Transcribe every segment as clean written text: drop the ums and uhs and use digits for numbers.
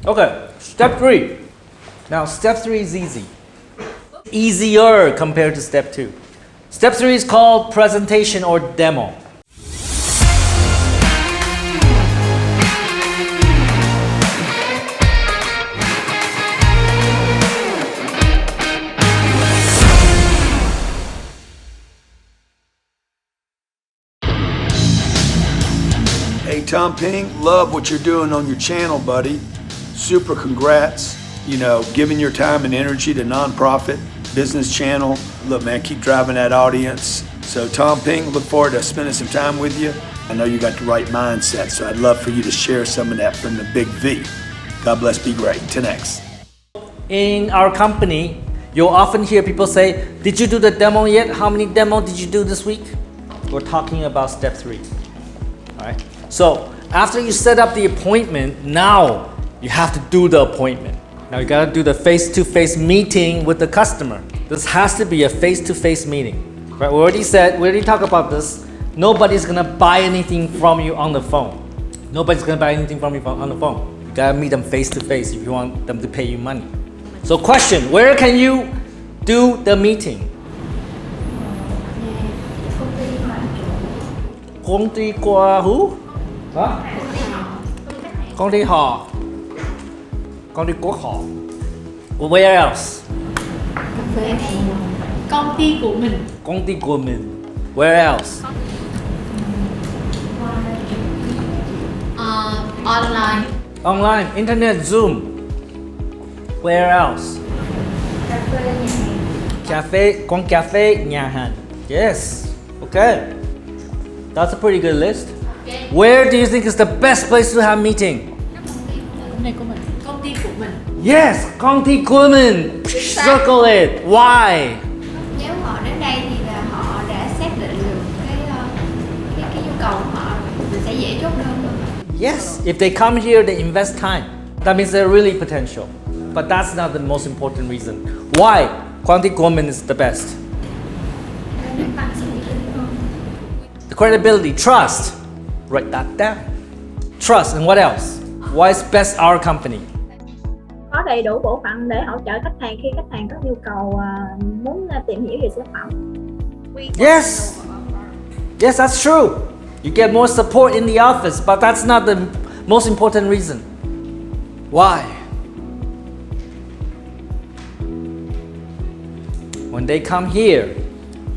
Okay, step 3. Now, step 3 is easy. Easier compared to step 2. Step 3 is called presentation or demo. Hey Tom Ping, love what you're doing on your channel, buddy. Super congrats. You know, giving your time and energy to nonprofit business channel. Look, man, keep driving that audience. So Tom Ping, look forward to spending some time with you. I know you got the right mindset, so I'd love for you to share some of that from the big V. God bless, be great. 10X. In our company, you'll often hear people say, did you do the demo yet? How many demos did you do this week? We're talking about step 3. All right. So after you set up the appointment, now you have to do the appointment. Now you gotta do the face-to-face meeting with the customer. This has to be a face-to-face meeting. Right? We already talked about this. Nobody's gonna buy anything from you on the phone. Nobody's gonna buy anything from you on the phone. You gotta meet them face-to-face if you want them to pay you money. So question, where can you do the meeting? Công ty của who? Huh? Công ty họ. Công ty quốc họ. Where else? Công ty của mình. Công ty của mình. Where else? Online. Online, internet, Zoom. Where else? Cafe, quán cà phê, nhà hàng. Yes. Okay. That's a pretty good list. Okay. Where do you think is the best place to have meeting? Công ty của mình. Yes, công ty của mình. Circle it. Why? Nếu họ đến đây thì là họ đã xác định được cái nhu cầu của họ, mình sẽ dễ chốt đơn hơn. Yes, if they come here, they invest time. That means they're really potential. But that's not the most important reason. Why? Công ty của mình is the best. The credibility, trust. Write that down. Trust, and what else? Why is best our company? Có đầy đủ bộ phận để hỗ trợ khách hàng khi khách hàng có nhu cầu muốn tìm hiểu về sản phẩm. Yes. Yes, that's true. You get more support in the office, but that's not the most important reason. Why? When they come here,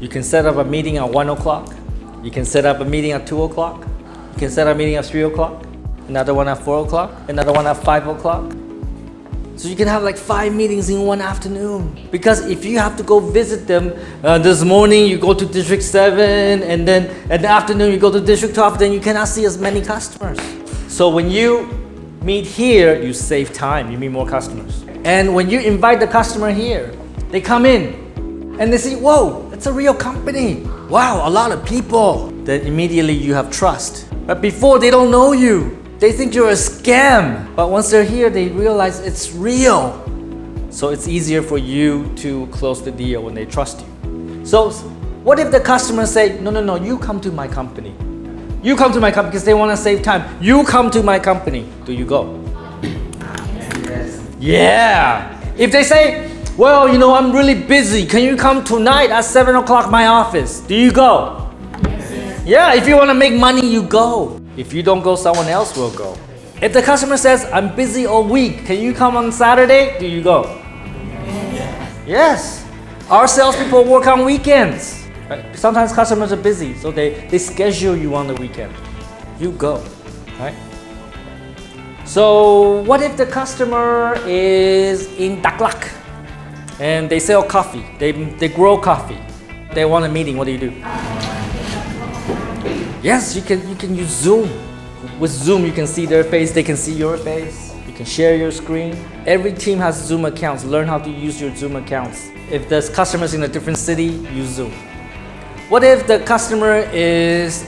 you can set up a meeting at 1 o'clock. You can set up a meeting at 2 o'clock. You can set up a meeting at 3 o'clock. Another one at 4 o'clock. Another one at 5 o'clock. So you can have like 5 meetings in one afternoon. Because if you have to go visit them, this morning you go to District 7, and then in the afternoon you go to District 12, then you cannot see as many customers. So when you meet here, you save time, you meet more customers. And when you invite the customer here, they come in and they see, whoa, it's a real company. Wow, a lot of people. Then immediately you have trust. But before, they don't know you. They think you're a scam. But once they're here, they realize it's real. So it's easier for you to close the deal when they trust you. So what if the customers say, no, you come to my company. You come to my company because they want to save time. You come to my company. Do you go? Yes. Yeah. If they say, well, I'm really busy. Can you come tonight at 7 o'clock my office? Do you go? Yes. Yeah, if you want to make money, you go. If you don't go, someone else will go. If the customer says, I'm busy all week, can you come on Saturday? Do you go? Yes. Our salespeople work on weekends. Right? Sometimes customers are busy, so they schedule you on the weekend. You go. Right? So what if the customer is in Đắk Lắk and they sell coffee, they grow coffee, they want a meeting, what do you do? Yes, you can use Zoom. With Zoom, you can see their face, they can see your face. You can share your screen. Every team has Zoom accounts. Learn how to use your Zoom accounts. If there's customers in a different city, use Zoom. What if the customer is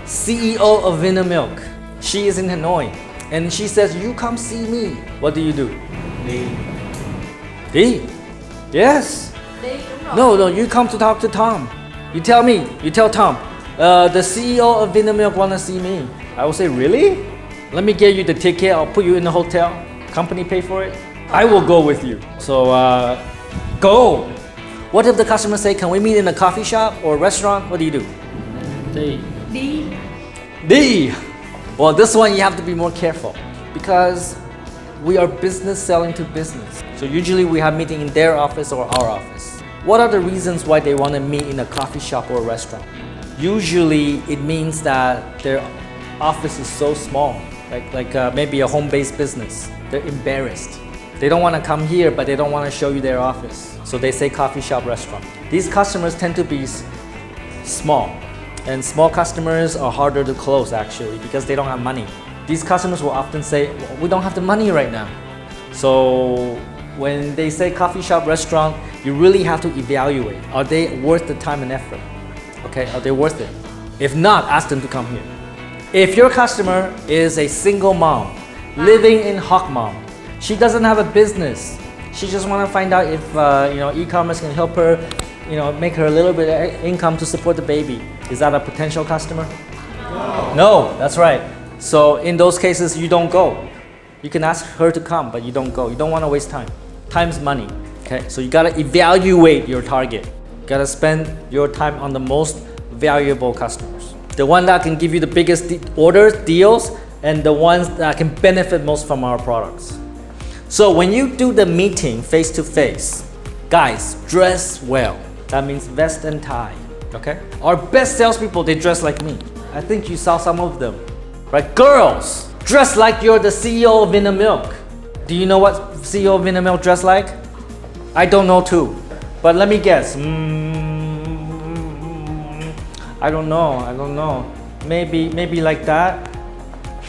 CEO of Vinner Milk? She is in Hanoi, and she says, you come see me. What do you do? D. Yes. No, you come to talk to Tom. You tell Tom, the CEO of Vinner Milk want to see me. I will say, really? Let me get you the ticket, I'll put you in the hotel. Company pay for it? I will go with you. So go. What if the customer say, can we meet in a coffee shop or restaurant? What do you do? D. Well, this one you have to be more careful because we are business selling to business. So usually we have meeting in their office or our office. What are the reasons why they want to meet in a coffee shop or a restaurant? Usually it means that their office is so small, like maybe a home-based business. They're embarrassed. They don't want to come here, but they don't want to show you their office. So they say coffee shop, restaurant. These customers tend to be small. And small customers are harder to close actually because they don't have money. These customers will often say, well, we don't have the money right now. So when they say coffee shop, restaurant, you really have to evaluate. Are they worth the time and effort? Okay, are they worth it? If not, ask them to come here. If your customer is a single mom living in Hocmom, she doesn't have a business. She just want to find out if e-commerce can help her, make her a little bit of income to support the baby. Is that a potential customer? No, that's right. So in those cases, you don't go. You can ask her to come, but you don't go. You don't want to waste time. Time's money. Okay, so you gotta evaluate your target. You gotta spend your time on the most valuable customers. The one that can give you the biggest orders, deals, and the ones that can benefit most from our products. So when you do the meeting face to face, guys, dress well. That means vest and tie. Okay? Our best salespeople, they dress like me. I think you saw some of them. Right? Girls, dress like you're the CEO of Vinamilk. Do you know what CEO of Vinamilk dress like? I don't know too. But let me guess. I don't know. Maybe like that.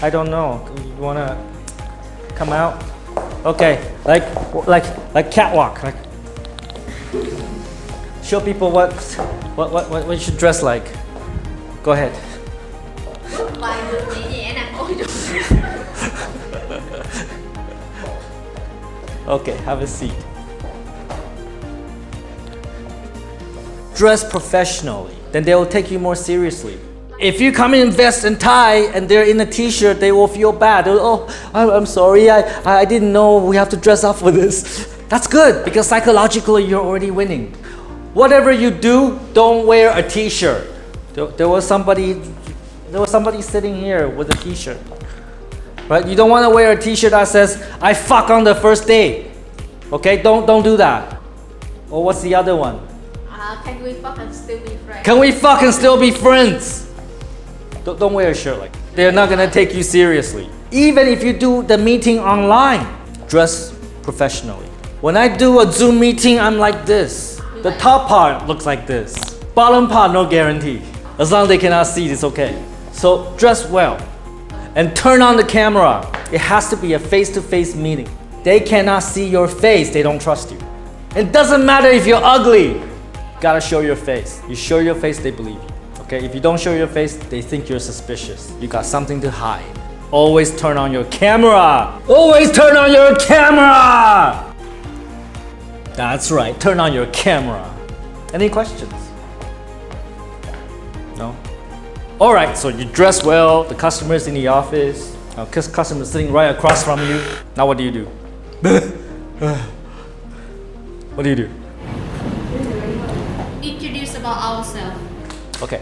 I don't know. You wanna come out? Okay, like catwalk. Like show people what you should dress like. Go ahead. Okay, have a seat. Dress professionally, then they will take you more seriously. If you come in vest and tie and they're in a t-shirt, they will feel bad. Oh, I'm sorry, I didn't know we have to dress up for this. That's good because psychologically you're already winning. Whatever you do, don't wear a t-shirt. There was somebody sitting here with a t-shirt. Right? You don't want to wear a t-shirt that says, I fuck on the first date. Okay? Don't do that. Or what's the other one? Can we fuck and still be friends? Can we fuck and still be friends? Don't wear a shirt like that. They're not gonna take you seriously. Even if you do the meeting online, dress professionally. When I do a Zoom meeting, I'm like this. The top part looks like this. Bottom part, no guarantee. As long as they cannot see, it's okay. So dress well and turn on the camera. It has to be a face-to-face meeting. They cannot see your face, they don't trust you. It doesn't matter if you're ugly. Gotta show your face. You show your face, they believe you. Okay, if you don't show your face, they think you're suspicious. You got something to hide. Always turn on your camera. Always turn on your camera. That's right, turn on your camera. Any questions? No? All right, so you dress well, the customer's in the office, customer's sitting right across from you. Now what do you do? What do you do? Introduce about ourselves. Okay.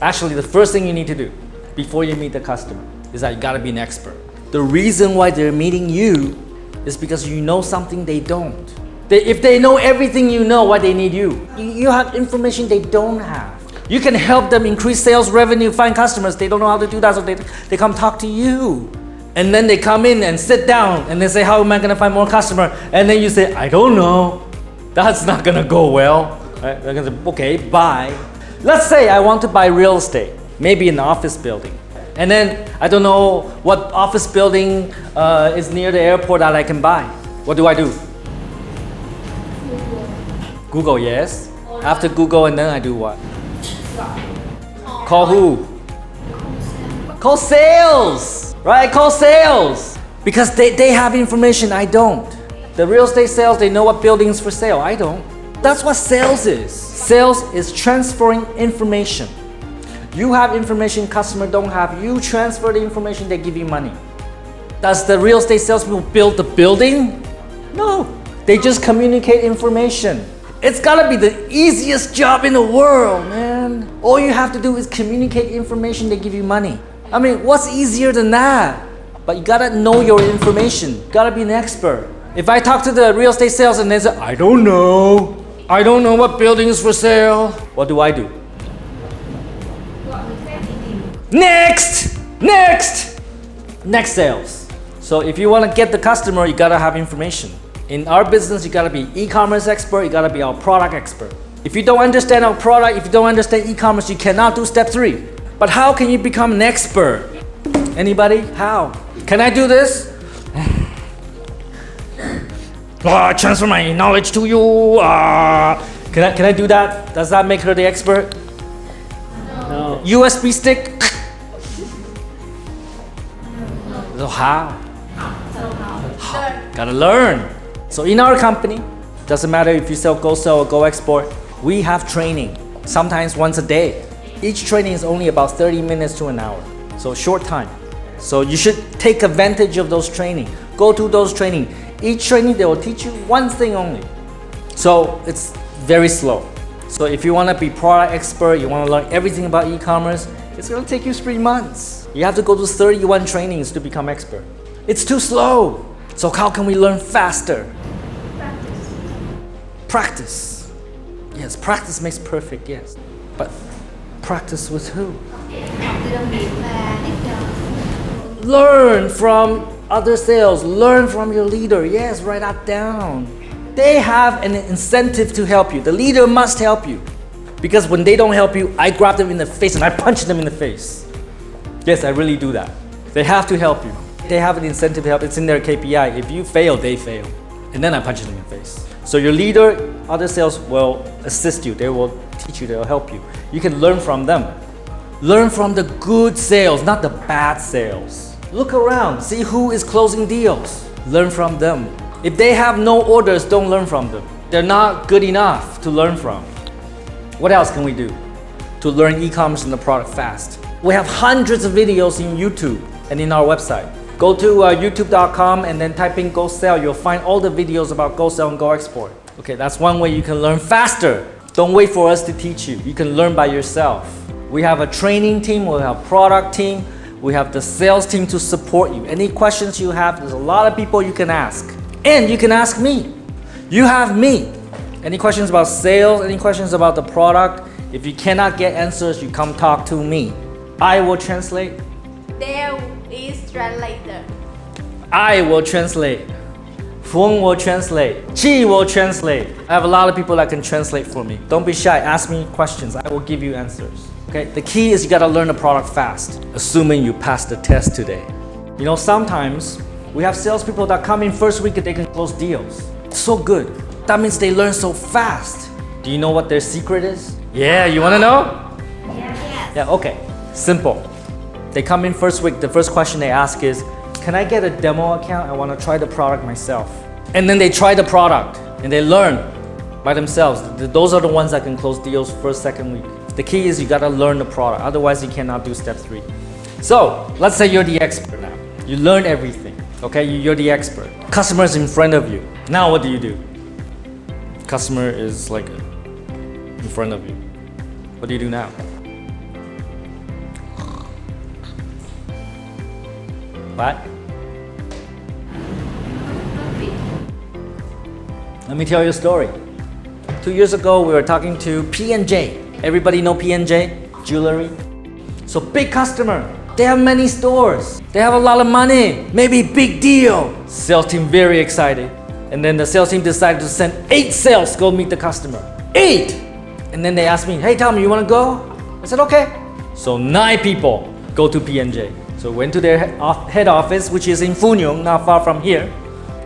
Actually, the first thing you need to do before you meet the customer is that you gotta be an expert. The reason why they're meeting you is because you know something they don't. If they know everything you know, why they need you? You have information they don't have. You can help them increase sales revenue, find customers. They don't know how to do that, so they come talk to you. And then they come in and sit down and they say, how am I gonna find more customer? And then you say, I don't know. That's not gonna go well. Right? They're gonna say, okay, bye. Let's say I want to buy real estate, maybe an office building. And then I don't know what office building is near the airport that I can buy. What do I do? Google, yes. After Google, and then I do what? Call who? Call sales, right? Call sales. Because they have information I don't. The real estate sales, they know what buildings for sale. I don't. That's what sales is. Sales is transferring information. You have information customer don't have. You transfer the information, they give you money. Does the real estate salespeople build the building? No, they just communicate information. It's gotta be the easiest job in the world, man. All you have to do is communicate information, they give you money. I mean, what's easier than that? But you gotta know your information. You gotta be an expert. If I talk to the real estate sales and they say, I don't know what building is for sale, what do? Next sales. So if you want to get the customer, you gotta have information. In our business, you gotta be e-commerce expert, you gotta be our product expert. If you don't understand our product, if you don't understand e-commerce, you cannot do step 3. But how can you become an expert? Anybody? How? Can I do this? I transfer my knowledge to you. Can I do that? Does that make her the expert? No. USB stick? So how? Gotta learn. So in our company, doesn't matter if you sell or go export, we have training, sometimes once a day. Each training is only about 30 minutes to an hour, so short time. So you should take advantage of those training. Go to those training. Each training they will teach you one thing only. So it's very slow. So if you want to be product expert, you want to learn everything about e-commerce, it's going to take you 3 months. You have to go to 31 trainings to become expert. It's too slow. So how can we learn faster? Practice. Yes, practice makes perfect, yes. But practice with who? Learn from other sales. Learn from your leader. Yes, write that down. They have an incentive to help you. The leader must help you. Because when they don't help you, I grab them in the face and I punch them in the face. Yes, I really do that. They have to help you. They have an incentive to help. It's in their KPI. If you fail, they fail. And then I punch them in the face. So your leader, other sales will assist you. They will teach you. They will help you. You can learn from them. Learn from the good sales, not the bad sales. Look around. See who is closing deals. Learn from them. If they have no orders, don't learn from them. They're not good enough to learn from. What else can we do to learn e-commerce and the product fast? We have hundreds of videos in YouTube and in our website. Go to youtube.com and then type in Go Sell. You'll find all the videos about Go Sell and Go Export. Okay, that's one way you can learn faster. Don't wait for us to teach you. You can learn by yourself. We have a training team, we have a product team, we have the sales team to support you. Any questions you have, there's a lot of people you can ask. And you can ask me. You have me. Any questions about sales, any questions about the product? If you cannot get answers, you come talk to me. I will translate. There is translator. I will translate. Feng will translate. Chi will translate. I have a lot of people that can translate for me. Don't be shy. Ask me questions. I will give you answers. Okay? The key is you got to learn the product fast, assuming you passed the test today. You know, sometimes we have salespeople that come in first week and they can close deals. So good. That means they learn so fast. Do you know what their secret is? Yeah, you want to know? Yes. Yeah, okay. Simple. They come in first week, the first question they ask is, can I get a demo account? I want to try the product myself. And then they try the product and they learn by themselves. Those are the ones that can close deals first, second week. The key is you got to learn the product. Otherwise, you cannot do step 3. So let's say you're the expert now. You learn everything. Okay, you're the expert. Customer's in front of you. Now what do? Customer is like in front of you. What do you do now? What? Let me tell you a story. 2 years ago, we were talking to P&J. Everybody know P&J? Jewelry. So big customer. They have many stores. They have a lot of money. Maybe big deal. Sales team very excited. And then the sales team decided to send 8 sales to go meet the customer. 8! And then they asked me, hey Tom, you want to go? I said, okay. So 9 people go to P&J. So went to their head office, which is in Funyun, not far from here.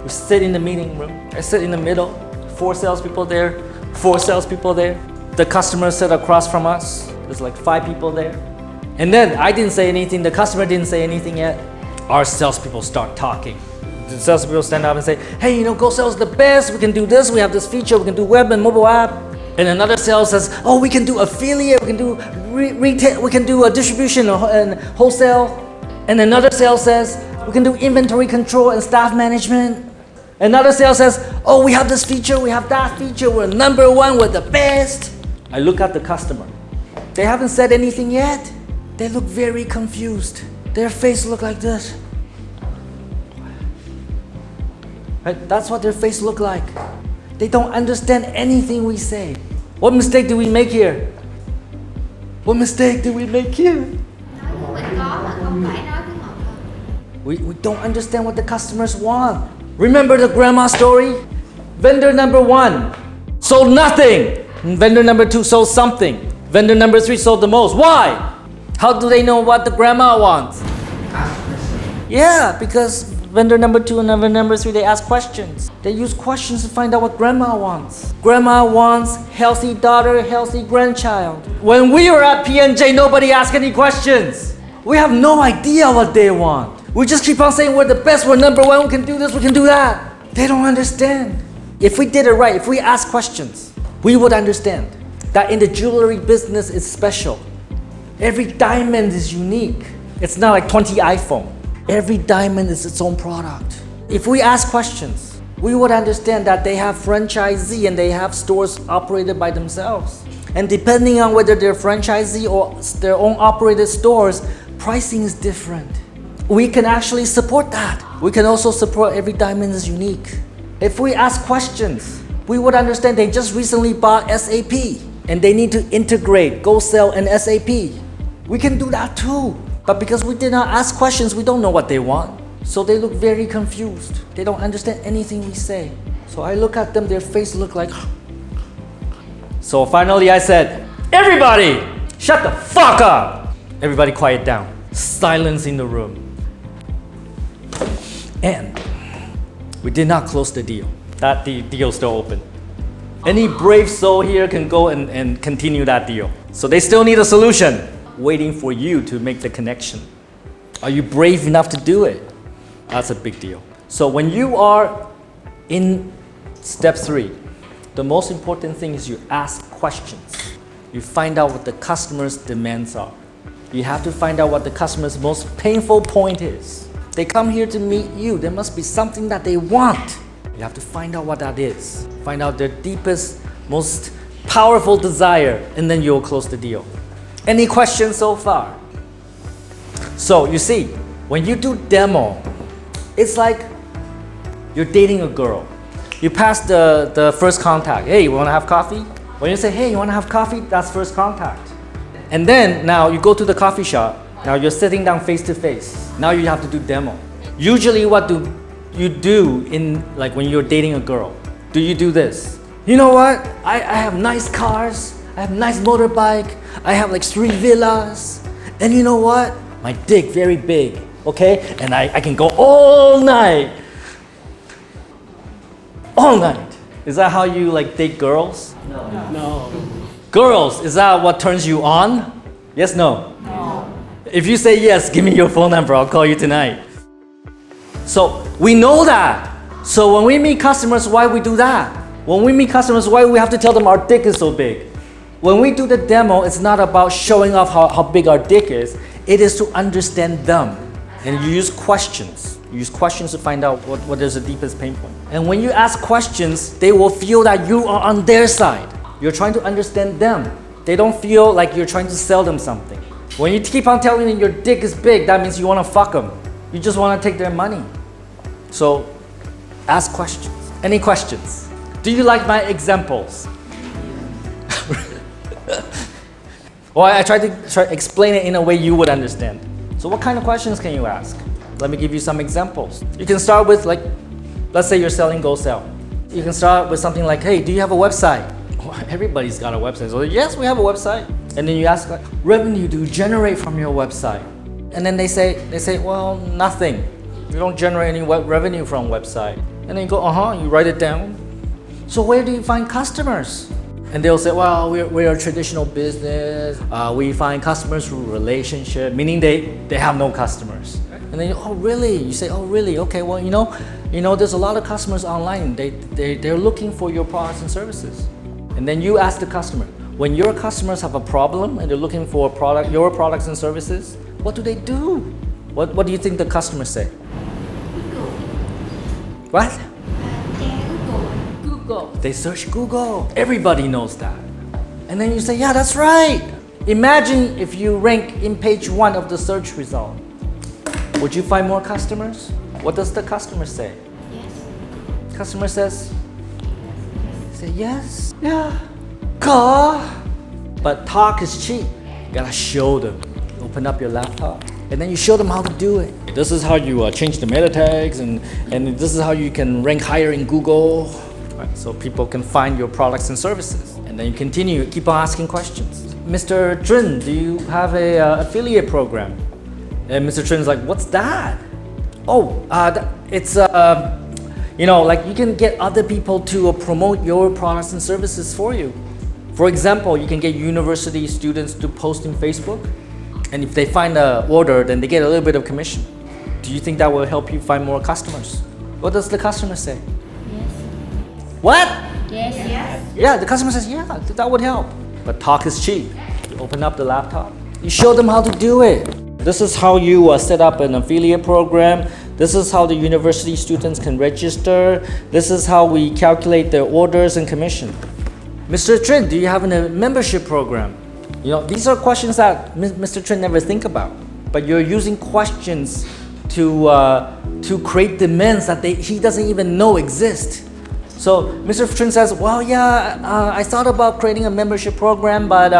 We sit in the meeting room. I sit in the middle. 4 salespeople there, 4 salespeople there. The customer sat across from us. There's like 5 people there. And then I didn't say anything. The customer didn't say anything yet. Our salespeople start talking. The salespeople stand up and say, hey, you know, Go Sell is the best. We can do this. We have this feature. We can do web and mobile app. And another sales says, oh, we can do affiliate. We can do retail. We can do a distribution and wholesale. And another sales says, we can do inventory control and staff management. Another sales says, oh, we have this feature, we have that feature, we're number one, we're the best. I look at the customer. They haven't said anything yet. They look very confused. Their face look like this. Right? That's what their face look like. They don't understand anything we say. What mistake did we make here? What mistake did we make here? Nói với mình có mà không phải nói với họ không. We don't understand what the customers want. Remember the grandma story? Vendor number 1 sold nothing. Vendor number 2 sold something. Vendor number 3 sold the most. Why? How do they know what the grandma wants? Yeah, because vendor number 2 and vendor number 3, they ask questions. They use questions to find out what grandma wants. Grandma wants healthy daughter, healthy grandchild. When we were at P&J, nobody asked any questions. We have no idea what they want. We just keep on saying we're the best, we're number 1, we can do this, we can do that. They don't understand. If we did it right, if we asked questions, we would understand that in the jewelry business it's special. Every diamond is unique. It's not like 20 iPhone. Every diamond is its own product. If we ask questions, we would understand that they have franchisee and they have stores operated by themselves. And depending on whether they're franchisee or their own operated stores, pricing is different. We can actually support that. We can also support every diamond is unique. If we ask questions, we would understand they just recently bought SAP and they need to integrate, go sell an SAP. We can do that too. But because we did not ask questions, we don't know what they want. So they look very confused. They don't understand anything we say. So I look at them, their face look like... So finally I said, everybody, shut the fuck up. Everybody quiet down. Silence in the room. And we did not close the deal. That deal still open. Any brave soul here can go and continue that deal. So they still need a solution, waiting for you to make the connection. Are you brave enough to do it? That's a big deal. So when you are in step 3, the most important thing is you ask questions. You find out what the customer's demands are. You have to find out what the customer's most painful point is. They come here to meet you. There must be something that they want. You have to find out what that is. Find out their deepest, most powerful desire, and then you'll close the deal. Any questions so far? So you see, when you do demo, it's like you're dating a girl. You pass the first contact. Hey, you want to have coffee? When you say, hey, you want to have coffee? That's first contact. And then now you go to the coffee shop. Now you're sitting down face to face. Now you have to do demo. Usually what do you do in like when you're dating a girl? Do you do this? You know what? I have nice cars. I have nice motorbike. I have like 3 villas. And you know what? My dick very big. Okay? And I can go all night. All night. Is that how you like date girls? No. Girls, is that what turns you on? Yes, no? No. If you say yes, give me your phone number. I'll call you tonight. So we know that. So when we meet customers, why we do that? When we meet customers, why we have to tell them our dick is so big? When we do the demo, it's not about showing off how big our dick is. It is to understand them. And you use questions. You use questions to find out what is the deepest pain point. And when you ask questions, they will feel that you are on their side. You're trying to understand them. They don't feel like you're trying to sell them something. When you keep on telling them your dick is big, that means you want to fuck them. You just want to take their money. So ask questions. Any questions? Do you like my examples? Well, I try to explain it in a way you would understand. So what kind of questions can you ask? Let me give you some examples. You can start with like, let's say you're selling Go Sell. You can start with something like, hey, do you have a website? Oh, everybody's got a website. So yes, we have a website. And then you ask, like, revenue do you generate from your website? And then they say, well, nothing. You don't generate any revenue from website. And then you go, you write it down. So where do you find customers? And they'll say, well, we're a traditional business. We find customers through relationship, meaning they have no customers. And then, oh really? You say, oh really? Okay, well, you know, there's a lot of customers online. They're looking for your products and services. And then you ask the customer, when your customers have a problem and they're looking for your products and services, what do? What do you think the customers say? Google. What? Tra Google. Google. They search Google. Everybody knows that. And then you say, yeah, that's right. Imagine if you rank in page 1 of the search result. Would you find more customers? What does the customer say? Yes. Customer says, say yes. Yeah. Có. But talk is cheap. You gotta show them. Open up your laptop and then you show them how to do it. This is how you change the meta tags and this is how you can rank higher in Google. Right, so people can find your products and services. And then you continue, keep on asking questions. Mr. Trin, do you have a affiliate program? And Mr. Trin's like, what's that? Oh, it's like you can get other people to promote your products and services for you. For example, you can get university students to post in Facebook, and if they find an order, then they get a little bit of commission. Do you think that will help you find more customers? What does the customer say? Yes. What? Yes. Yes. Yeah, the customer says, yeah, that would help. But talk is cheap. You open up the laptop, you show them how to do it. This is how you set up an affiliate program. This is how the university students can register. This is how we calculate their orders and commission. Mr. Trin, do you have a membership program? These are questions that Mr. Trin never think about. But you're using questions to create demands that he doesn't even know exist. So Mr. Trin says, well, yeah, I thought about creating a membership program, but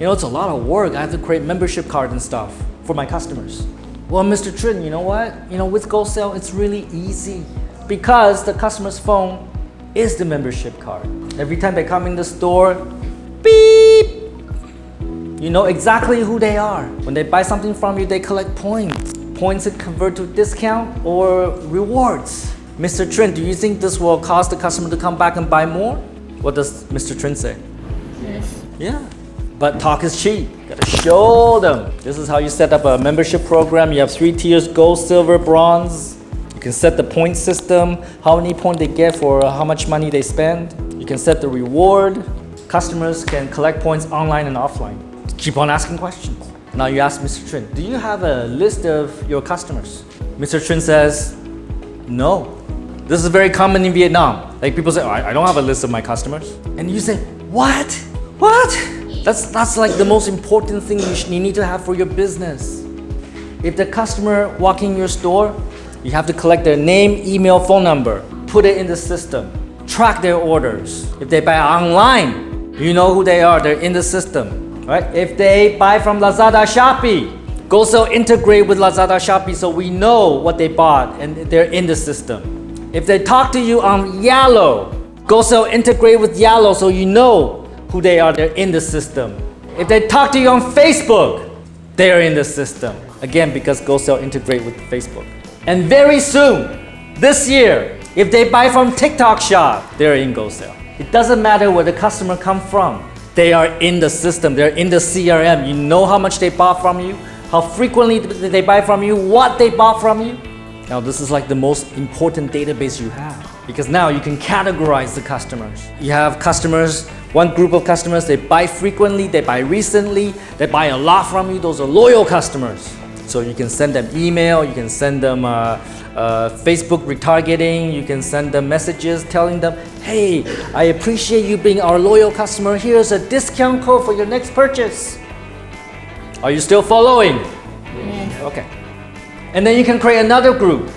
it's a lot of work. I have to create membership cards and stuff for my customers. Well, Mr. Trin, you know what? With GoSale, it's really easy because the customer's phone is the membership card. Every time they come in the store, beep! You know exactly who they are. When they buy something from you, they collect points. Points that convert to discount or rewards. Mr. Trin, do you think this will cause the customer to come back and buy more? What does Mr. Trin say? Yes. Yeah. But talk is cheap. You gotta show them. This is how you set up a membership program. You have 3 tiers: gold, silver, bronze. You can set the point system, how many points they get for how much money they spend. You can set the reward. Customers can collect points online and offline. Keep on asking questions. Now you ask Mr. Trin, do you have a list of your customers? Mr. Trin says, no. This is very common in Vietnam. Like people say, oh, I don't have a list of my customers. And you say, what? What? That's like the most important thing you need to have for your business. If the customer walks in your store, you have to collect their name, email, phone number, put it in the system, track their orders. If they buy online, you know who they are, they're in the system, right? If they buy from Lazada, Shopee, GoSale integrate with Lazada, Shopee so we know what they bought and they're in the system. If they talk to you on Yellow, GoSale integrate with Yellow so you know who they are, they're in the system. If they talk to you on Facebook, they're in the system. Again, because GoSale integrate with Facebook. And very soon, this year, if they buy from TikTok Shop, they're in GoSale. It doesn't matter where the customer come from. They are in the system, they're in the CRM. You know how much they bought from you, how frequently they buy from you, what they bought from you. Now this is like the most important database you have because now you can categorize the customers. You have customers, one group of customers, they buy frequently, they buy recently, they buy a lot from you. Those are loyal customers. So you can send them email, you can send them Facebook retargeting, you can send them messages telling them, hey, I appreciate you being our loyal customer. Here's a discount code for your next purchase. Are you still following? Yes. Okay. And then you can create another group.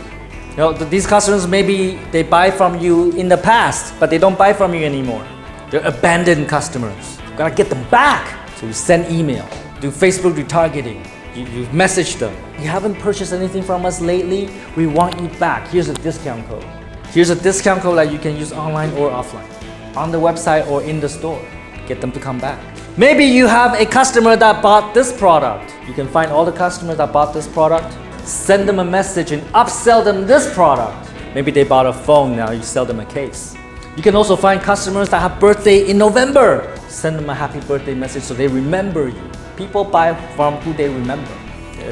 These customers, maybe they buy from you in the past, but they don't buy from you anymore. They're abandoned customers. You gotta get them back. So you send email, do Facebook retargeting. You message them. You haven't purchased anything from us lately. We want you back. Here's a discount code. Here's a discount code that you can use online or offline, on the website or in the store. Get them to come back. Maybe you have a customer that bought this product. You can find all the customers that bought this product. Send them a message and upsell them this product. Maybe they bought a phone, now you sell them a case. You can also find customers that have birthday in November. Send them a happy birthday message so they remember you. People buy from who they remember.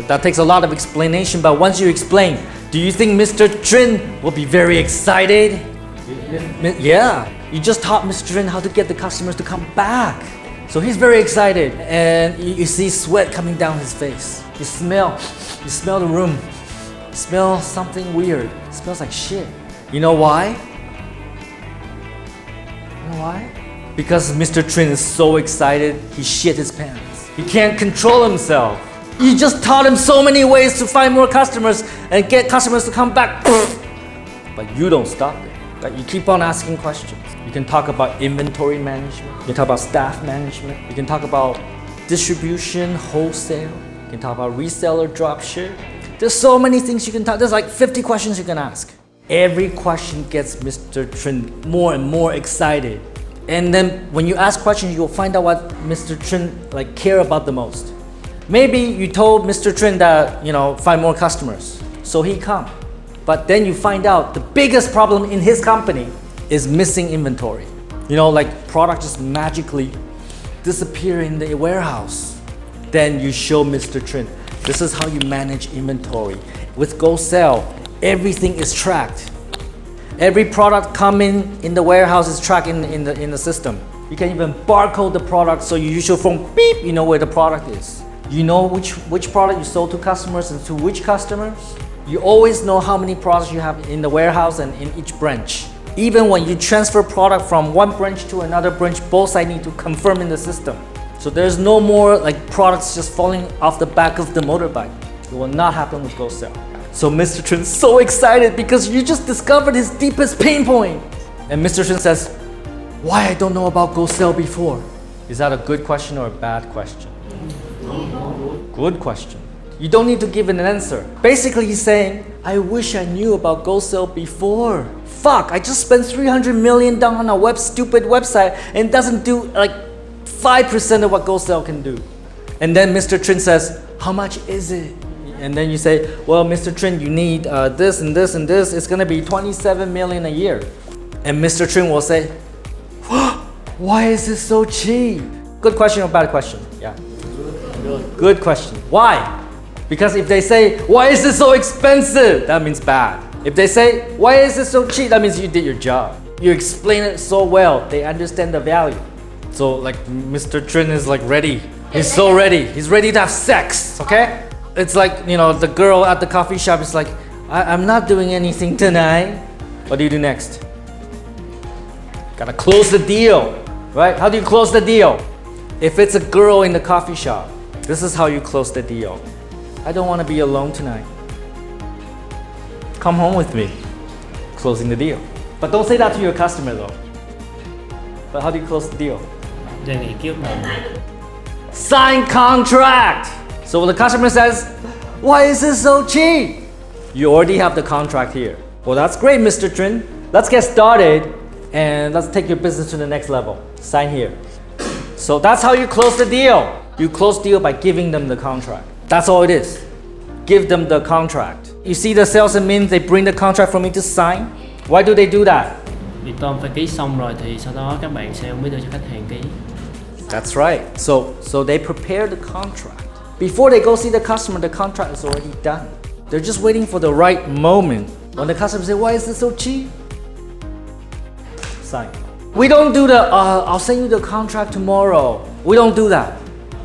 That takes a lot of explanation, but once you explain, do you think Mr. Trin will be very excited? Yeah. You just taught Mr. Trin how to get the customers to come back. So he's very excited, and you see sweat coming down his face. You smell the room. You smell something weird. It smells like shit. You know why? You know why? Because Mr. Trin is so excited, he shit his pants. He can't control himself. You just taught him so many ways to find more customers and get customers to come back. But you don't stop it. Right? You keep on asking questions. You can talk about inventory management. You can talk about staff management. You can talk about distribution, wholesale. You can talk about reseller, dropship. There's so many things you can talk. There's like 50 questions you can ask. Every question gets Mr. Trin more and more excited. And then when you ask questions, you'll find out what Mr. Trin care about the most. Maybe you told Mr. Trin that, find more customers. So he come. But then you find out the biggest problem in his company is missing inventory. Product just magically disappear in the warehouse. Then you show Mr. Trin, this is how you manage inventory. With Go Sell, everything is tracked. Every product coming in the warehouse is tracked in the system. You can even barcode the product, so you use your phone, beep, you know where the product is. You know which product you sold to customers and to which customers. You always know how many products you have in the warehouse and in each branch. Even when you transfer product from one branch to another branch, both sides need to confirm in the system. So there's no more products just falling off the back of the motorbike. It will not happen with Go Sell. So Mr. Trin's so excited because you just discovered his deepest pain point. And Mr. Trin says, why I don't know about Go Sell before? Is that a good question or a bad question? Good question. You don't need to give an answer. Basically, he's saying, I wish I knew about Go Sell before. Fuck, I just spent $300 million on a stupid website and it doesn't do 5% of what Go Sell can do. And then Mr. Trin says, how much is it? And then you say, well, Mr. Trin, you need this and this and this. It's gonna be $27 million a year. And Mr. Trin will say, why is this so cheap? Good question or bad question? Yeah. Good question. Why? Because if they say, why is this so expensive? That means bad. If they say, why is this so cheap? That means you did your job. You explain it so well, they understand the value. So Mr. Trin is ready. He's so ready. He's ready to have sex, okay? It's the girl at the coffee shop is I'm not doing anything tonight. What do you do next? Gotta close the deal, right? How do you close the deal? If it's a girl in the coffee shop, this is how you close the deal. I don't want to be alone tonight. Come home with me. Closing the deal. But don't say that to your customer though. But how do you close the deal? Sign contract. So when the customer says, why is this so cheap? You already have the contract here. Well, that's great, Mr. Trin. Let's get started and let's take your business to the next level. Sign here. So that's how you close the deal. You close the deal by giving them the contract. That's all it is. Give them the contract. You see the sales admin, they bring the contract for me to sign. Why do they do that? Vì Tom phải ký xong rồi thì sau đó các bạn sale mới đưa cho khách hàng ký. That's right. So they prepare the contract. Before they go see the customer, the contract is already done. They're just waiting for the right moment. When the customer says, why is this so cheap? Sign. We don't do the, I'll send you the contract tomorrow. We don't do that.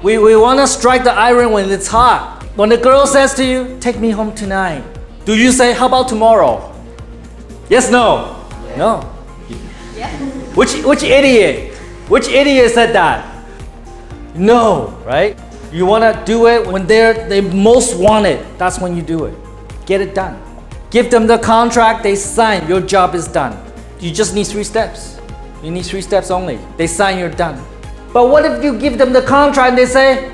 We want to strike the iron when it's hot. When the girl says to you, take me home tonight, do you say, how about tomorrow? Yes, no? Yeah. No. Yeah. Which idiot? Which idiot said that? No, right? You want to do it when they most want it. That's when you do it. Get it done. Give them the contract, they sign, your job is done. You just need 3 steps. You need 3 steps only. They sign, you're done. But what if you give them the contract and they say,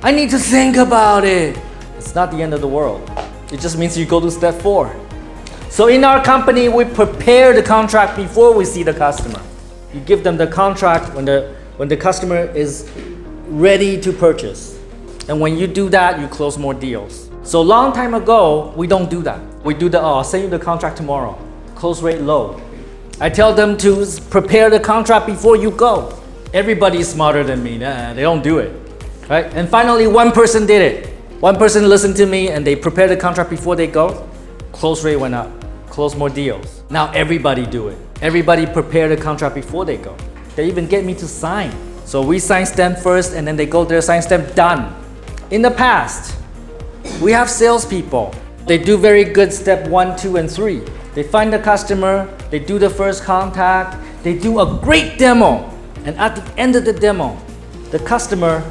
I need to think about it? It's not the end of the world. It just means you go to step 4. So in our company, we prepare the contract before we see the customer. You give them the contract when the customer is ready to purchase. And when you do that, you close more deals. So long time ago, we don't do that. We do the, I'll send you the contract tomorrow. Close rate low. I tell them to prepare the contract before you go. Everybody is smarter than me. They don't do it. Right? And finally, one person did it. One person listened to me and they prepared the contract before they go. Close rate went up. Close more deals. Now everybody do it. Everybody prepare the contract before they go. They even get me to sign. So we sign stamp first and then they go there, sign stamp, done. In the past, we have salespeople. They do very good step 1, 2, and 3. They find the customer, they do the first contact, they do a great demo. And at the end of the demo, the customer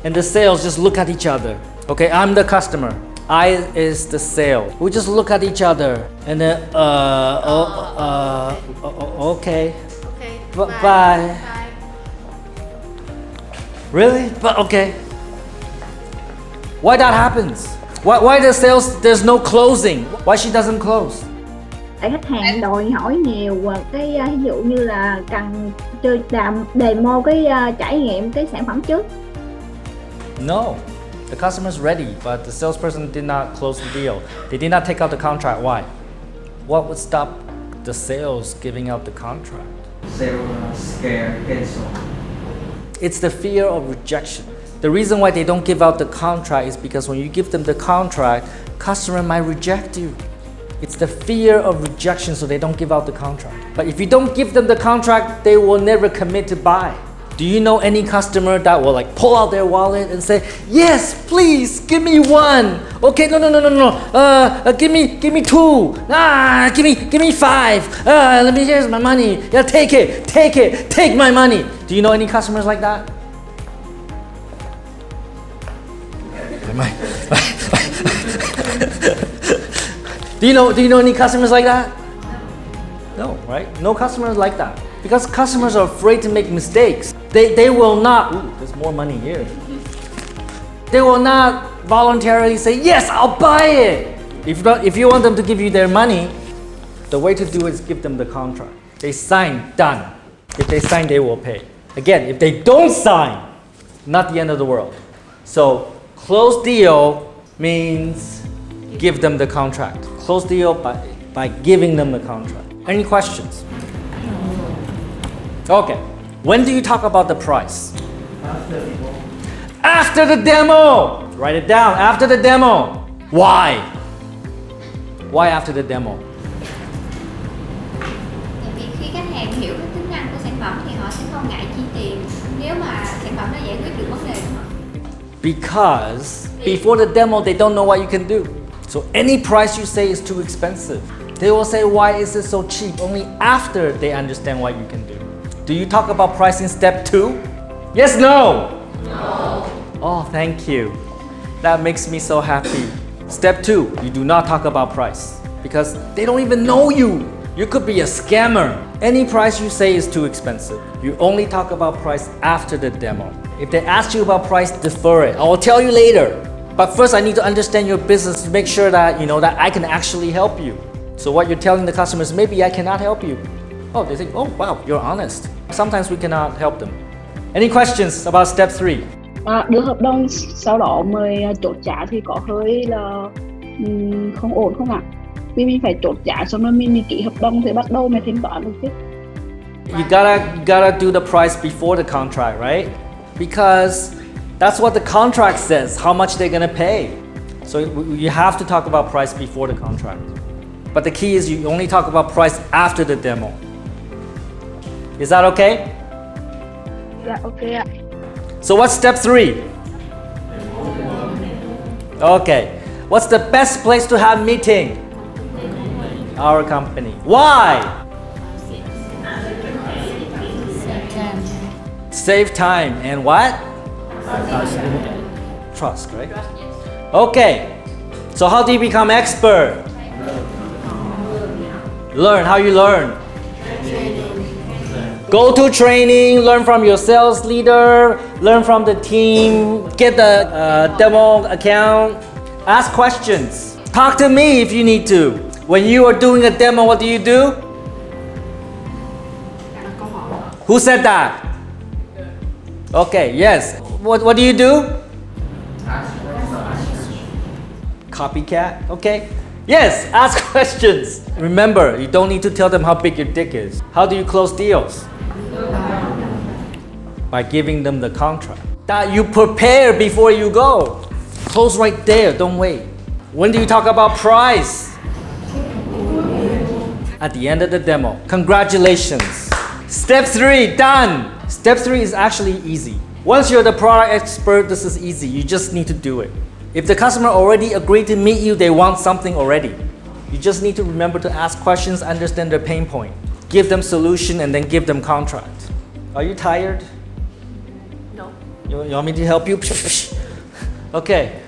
and the sales just look at each other. Okay, I'm the customer. I is the sale. We just look at each other and then, okay. Okay. Bye. Really? But okay. Why that happens? Why the sales, there's no closing? Why she doesn't close? Tại khách hàng đòi hỏi nhiều cái ví dụ như là cần chơi demo cái trải nghiệm cái sản phẩm trước. No. The customer's ready, but the salesperson did not close the deal. They did not take out the contract. Why? What would stop the sales giving out the contract? Sale scare cancel. It's the fear of rejection. The reason why they don't give out the contract is because when you give them the contract, customer might reject you. It's the fear of rejection, so they don't give out the contract. But if you don't give them the contract, they will never commit to buy. Do you know any customer that will like pull out their wallet and say, yes, please, give me one. Okay, no. Give me two. Give me five. Here's my money. Yeah, take my money. Do you know any customers like that? Do you know any customers like that? No, right? No customers like that. Because customers are afraid to make mistakes. They will not, ooh, there's more money here. They will not voluntarily say, yes, I'll buy it. If you want them to give you their money, the way to do it is give them the contract. They sign, done. If they sign, they will pay. Again, if they don't sign, not the end of the world. So close deal means give them the contract. Close deal by giving them the contract. Any questions? Okay. When do you talk about the price? After the demo. Write it down. After the demo. Why? Why after the demo? Tại vì khi khách hàng hiểu cái tính năng của sản phẩm thì họ sẽ không ngại chi tiền nếu mà sản phẩm nó giải quyết được vấn đề của họ. Because before the demo, they don't know what you can do. So any price you say is too expensive. They will say, why is it so cheap? Only after they understand what you can do. Do you talk about price in step 2? Yes, no? No. Oh, thank you. That makes me so happy. Step 2, you do not talk about price because they don't even know you. You could be a scammer. Any price you say is too expensive. You only talk about price after the demo. If they ask you about price, defer it. I will tell you later. But first I need to understand your business to make sure that that I can actually help you. So what you're telling the customers, maybe I cannot help you. Oh, they think, oh wow, you're honest. Sometimes we cannot help them. Any questions about step 3? Được hợp đồng sau đó mời chốt trả thì có hơi là không ổn không ạ? Vì mình phải chốt trả xong rồi mình ký hợp đồng thì bắt đầu mới thanh toán được chứ. You gotta do the price before the contract, right? Because that's what the contract says, how much they're gonna pay. So you have to talk about price before the contract. But the key is you only talk about price after the demo. Is that okay? Dạ, ok ạ. So what's step 3? Okay. What's the best place to have meeting? Our company. Why? Save time and what? Trust, right? Okay. So how do you become expert? Learn. How you learn? Go to training, learn from your sales leader, learn from the team, get the demo account, ask questions. Talk to me if you need to. When you are doing a demo, what do? Who said that? Okay, yes. What do you do? Copycat, okay. Yes, ask questions. Remember, you don't need to tell them how big your dick is. How do you close deals? By giving them the contract. That you prepare before you go. Close right there, don't wait. When do you talk about price? At the end of the demo. Congratulations. Step 3, done. Step 3 is actually easy. Once you're the product expert, this is easy. You just need to do it. If the customer already agreed to meet you, they want something already. You just need to remember to ask questions, understand their pain point, give them solution, and then give them contract. Are you tired? No. You want me to help you? Okay.